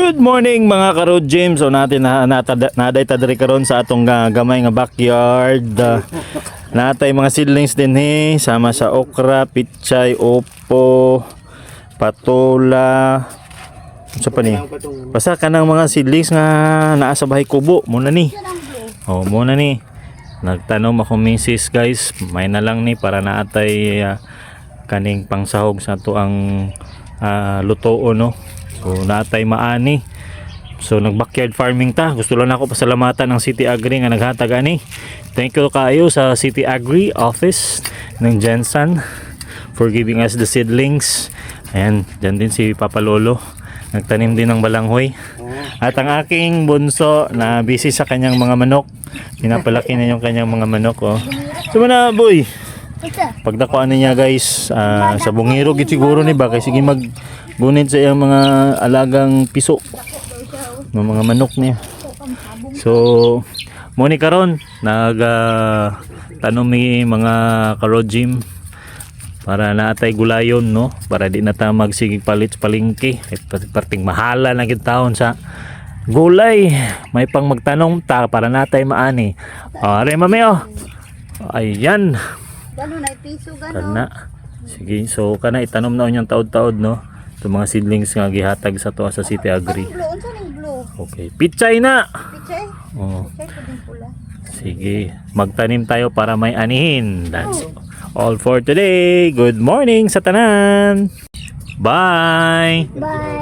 Good morning mga ka-road James. So natin naday tadiri karon sa atong gamay nga backyard. Natay mga seedlings din sama sa okra, pichay, opo, patola. Sa pa ni? Basta kanang mga seedlings nga naa sa bahay kubo muna ni. Oh, muna ni. Nagtanom ako misis guys. May na lang ni para naatay kaning pangsahog sa to ang lutoon no. So natay maani. So nag-backyard farming ta. Gusto lang ako pasalamatan ng City Agri nga naghatag ani. Thank you kayo sa City Agri office ng Jensen for giving us the seedlings. Ayan, dyan din si Papa Lolo. Nagtanim din ng balanghoy. At ang aking bunso na busy sa kanyang mga manok. Pinapalaki na yung kanyang mga manok oh. So na boy. Pagdakuan niya guys sa bungiro gid siguro ni ba kay sige maggunit sa iyang mga alagang piso ng mga manok niya. So mo ni karon nag tanom mi mga ka-road gym para naatay gulayon no, para di na ta magsigig palit palingki parting mahala na gid taon sa gulay. May pang magtanong ta para natay maani. Are mameo. Ayan. Gano'n ay piso gano'n. Kana. Sige, so kana itanom na unyang taod-taod no. Ito mga seedlings nga gihatag sa to sa City Agri. Blue, unsa ning blue? Okay, pichay na. Pichay? Oh. Pichay ko din pula. Sige, magtanim tayo para may anihin. That's all for today. Good morning sa tanan. Bye. Bye.